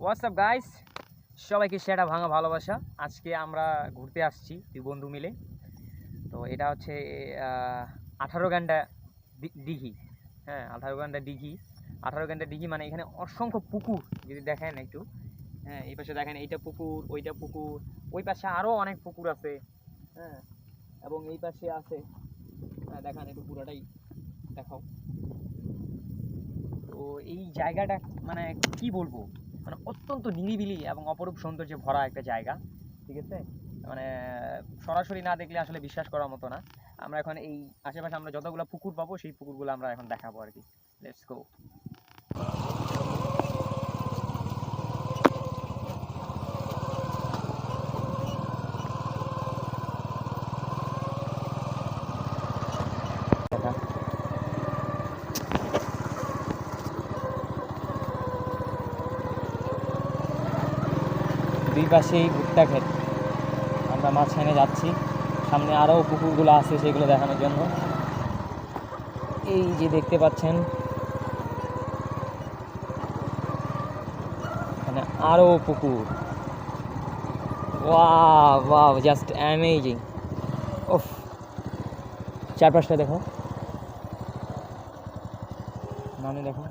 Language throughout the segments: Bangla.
হোয়াটসঅ্যাপ গাইস, সবাইকে সেটা ভাঙা ভালোবাসা। আজকে আমরা ঘুরতে আসছি দুই বন্ধু মিলে। তো এটা হচ্ছে 18 ঘন্টা দিঘি। হ্যাঁ, 18 ঘন্টা দিঘি মানে এখানে অসংখ্য পুকুর যদি দেখেন একটু। হ্যাঁ, এই পাশে দেখেন এইটা পুকুর, ওইটা পুকুর, ওই পাশে আরও অনেক পুকুর আছে। হ্যাঁ, এবং এই পাশে আছে, দেখান একটু পুরোটাই দেখাও। তো এই জায়গাটা মানে কি বলবো, মানে অত্যন্ত নিরিবিলি এবং অপরূপ সৌন্দর্যে ভরা একটা জায়গা। ঠিক আছে, মানে সরাসরি না দেখলে আসলে বিশ্বাস করার মতো না। আমরা এখন এই আশেপাশে আমরা যতগুলো পুকুর পাবো সেই পুকুরগুলো আমরা এখন দেখাবো আর কি। Let's go. দুই পাশেই ভুট্টা ক্ষেত, আমরা মাঝখানে যাচ্ছি। সামনে আরও পুকুরগুলো আছে সেগুলো দেখানোর জন্য। এই যে দেখতে পাচ্ছেন মানে আরও পুকুর। Wow wow, just amazing. ওফ, চারপাশটা দেখো, মানে দেখো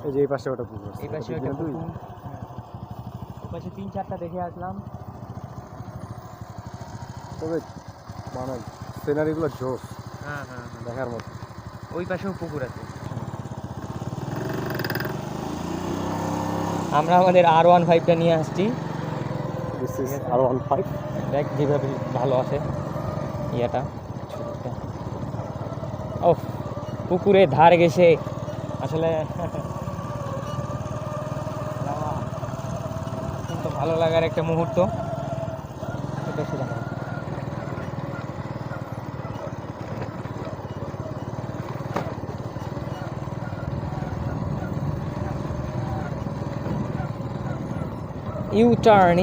এই যে এই পাশে ওটা পুকুর, এই পাশে একটা পুকুর। ওই পাশে 3-4টা দেখে আসলাম। তবে মানে সিনারিগুলো জোস, হ্যাঁ হ্যাঁ হ্যাঁ, দেখার মতো। ওই পাশেও পুকুর আছে। আমরা আমাদের R15টা নিয়ে আসছি। This is R15। দেখ যেভাবে ভালো আছে ইয়েটা। ও, পুকুরে ধার গেছে আসলে অত্যন্ত ভালো লাগার একটা মুহূর্ত। ইউটার্ন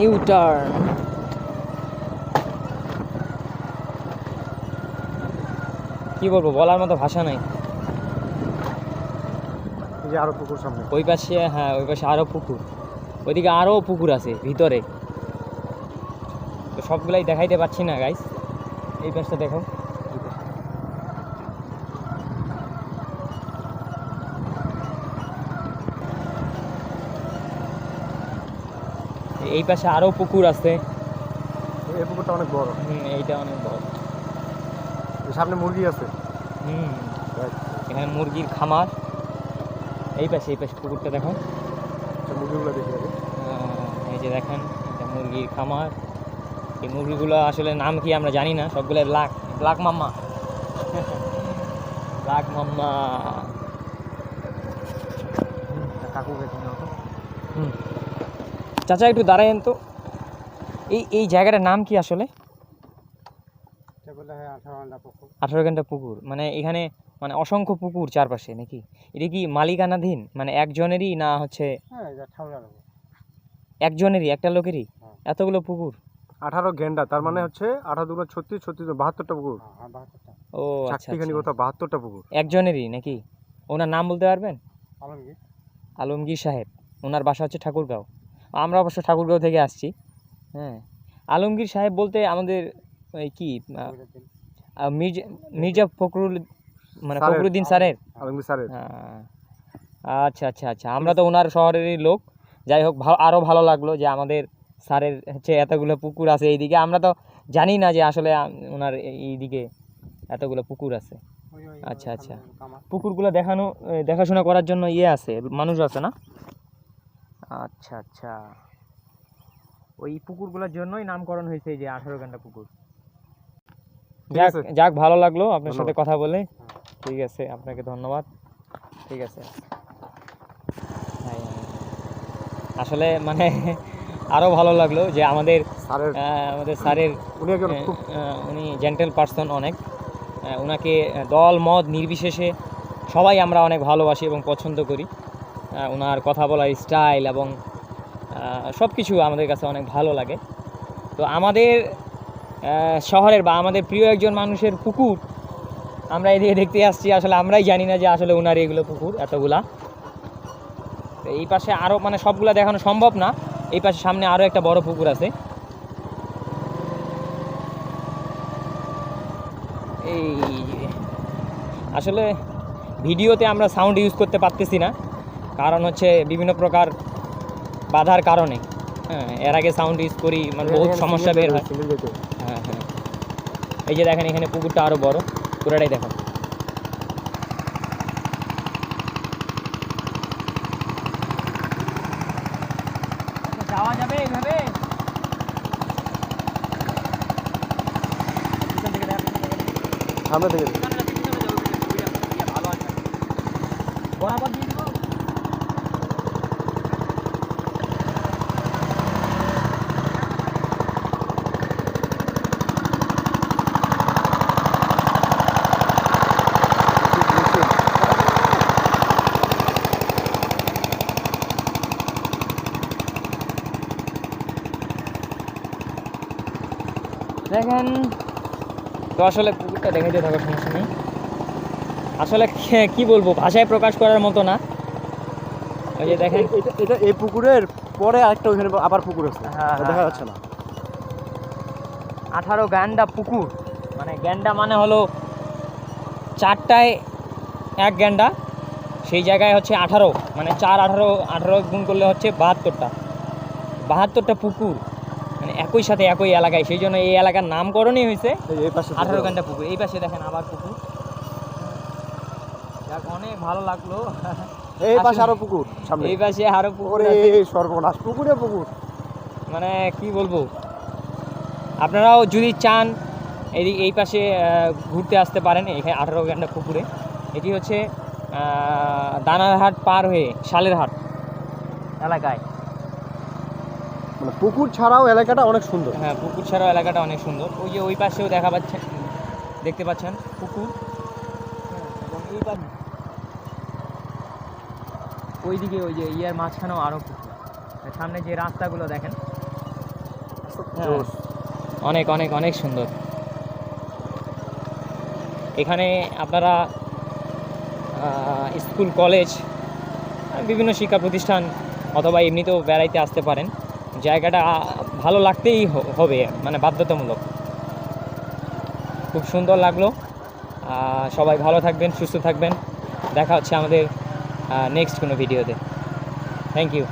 কি বলবো, বলার মতো ভাষা নাই। এই যে আরো পুকুর সামনে, ওই পাশে, হ্যাঁ ওই পাশে আরও পুকুর, ওইদিকে আরও পুকুর আছে ভিতরে। তো সবগুলাই দেখাইতে পারছি না গাইস। এই পাশটা দেখো, এই পাশে আরও পুকুর আছে। এই পুকুরটা অনেক বড়। এইটা অনেক বড়। সামনে মুরগি আছে। এখানে মুরগির খামার। এই পাশে পুকুরটা দেখো, মুরগিগুলো দেখে যাবে। এই যে দেখেন, এটা মুরগির খামার। এই মুরগিগুলো আসলে নাম কি আমরা জানি না, সবগুলো ব্ল্যাক মাম্মা ব্ল্যাক মাম্মা। কাকু চাচা একটু দাঁড়ায়েন তো। এই জায়গাটার নাম কি আসলে? 18 ঘন্টা পুকুর মানে এখানে মানে অসংখ্য পুকুর চারপাশে নাকি? এটা কি মালিকানাধীন, মানে একজনেরই না হচ্ছে? একজনেরই, একটা লোকেরই এতগুলো পুকুর? 18 ঘন্টা, তার মানে হচ্ছে 18 দুগুণ 36, 36 72টা পুকুর। ও আচ্ছা, কোথাও 72টা পুকুর একজনেরই নাকি? ওনার নাম বলতে পারবেন? আলমগীর সাহেব। ওনার বাসা হচ্ছে ঠাকুরগাঁও। আমরা অবশ্য ঠাকুরগাঁও থেকে আসছি। হ্যাঁ, আলমগীর সাহেব বলতে আমাদের ওই কি মির্জা ফখরুল, মানে ফখরুদ্দিন স্যারের। আলমগীর স্যারের। আচ্ছা আচ্ছা আচ্ছা, আমরা তো ওনার শহরেরই লোক। যাই হোক, আরও ভালো লাগলো যে আমাদের স্যারের হচ্ছে এতগুলো পুকুর আছে এইদিকে। আমরা তো জানি না যে আসলে ওনার এইদিকে এতগুলো পুকুর আছে। আচ্ছা আচ্ছা, পুকুরগুলো দেখাশোনা করার জন্য আছে, মানুষ আছে না? আচ্ছা আচ্ছা, ওই পুকুরগুলোর জন্যই নামকরণ হয়েছে এই যে 18 ঘন্টা পুকুর। যাক, ভালো লাগলো আপনার সাথে কথা বলে। ঠিক আছে, আপনাকে ধন্যবাদ। ঠিক আছে, আসলে মানে আরও ভালো লাগলো যে আমাদের স্যারের উনি জেন্টেল পার্সন অনেক। ওনাকে দল মত নির্বিশেষে সবাই আমরা অনেক ভালোবাসি এবং পছন্দ করি। ওনার কথা বলার স্টাইল এবং সব কিছু আমাদের কাছে অনেক ভালো লাগে। তো আমাদের শহরের বা আমাদের প্রিয় একজন মানুষের পুকুর আমরা এদিকে দেখতে আসছি, আসলে আমরাই জানি না যে আসলে ওনার এগুলো পুকুর এতগুলা। তো এই পাশে আরও মানে সবগুলা দেখানো সম্ভব না, এই পাশে সামনে আরও একটা বড় পুকুর আছে। এই যে, আসলে ভিডিওতে আমরা সাউন্ড ইউজ করতে পারতেছি না, কারণ হচ্ছে বিভিন্ন প্রকার বাধার কারণে। হ্যাঁ, এর আগে সাউন্ড ইউজ করি মানে বহুত সমস্যা বের হয়। হ্যাঁ হ্যাঁ, এই যে দেখেন এখানে পুকুরটা আরও বড়, পুরাটাই দেখো। যাওয়া যাবে এইভাবে? সামনে থেকে বরাবর দিয়ে দিব। দেখেন তো, আসলে পুকুরটা দেখাইতে থাকার সমস্যা নেই। আসলে কি বলবো, ভাষায় প্রকাশ করার মতো না। ওই যে দেখেন, এটা এই পুকুরের পরে আরেকটা ওইখানে আবার পুকুর আছে, হ্যাঁ, দেখা যাচ্ছে না। 18 গ্যান্ডা পুকুর, মানে গ্যান্ডা মানে হলো 4টায় 1 গ্যান্ডা, সেই জায়গায় হচ্ছে 18, মানে 4 18 গুণ করলে হচ্ছে 72টা পুকুর, মানে একই সাথে একই এলাকায়, সেই জন্য এই এলাকার নামকরণই হয়েছে এই পাশে 18 গ্যান্ডা পুকুর। এই পাশে দেখেন আবার পুকুর। যাক, অনেক ভালো লাগলো। এই পাশে আরো পুকুর, সামনে এই পাশে আরো পুকুর ওরে আছে। সর্বনাশ, পুকুরে পুকুর। মানে কি বলবো, আপনারাও যদি চান এই পাশে ঘুরতে আসতে পারেন, এখানে 18 গ্যান্ডা পুকুরে। এটি হচ্ছে দানারহাট পার হয়ে শালেরহাট এলাকায়। মানে পুকুর ছাড়াও এলাকাটা অনেক সুন্দর। হ্যাঁ, পুকুর ছাড়াও এলাকাটা অনেক সুন্দর। ওই যে ওই পাশেও দেখতে পাচ্ছেন পুকুর। এবং এই পাশে ওইদিকে ওই যে ইয়ার মাঝখানেও আরও পুকুর। সামনে যে রাস্তাগুলো দেখেন, হ্যাঁ, অনেক অনেক অনেক সুন্দর। এখানে আপনারা স্কুল, কলেজ, বিভিন্ন শিক্ষা প্রতিষ্ঠান অথবা এমনিতেও বেড়াইতে আসতে পারেন। জায়গাটা ভালো লাগতেই হবে, মানে বাধ্যতামূলক। খুব সুন্দর লাগলো। সবাই ভালো থাকবেন, সুস্থ থাকবেন। দেখা হচ্ছে আমাদের নেক্সট কোনো ভিডিওতে। Thank you.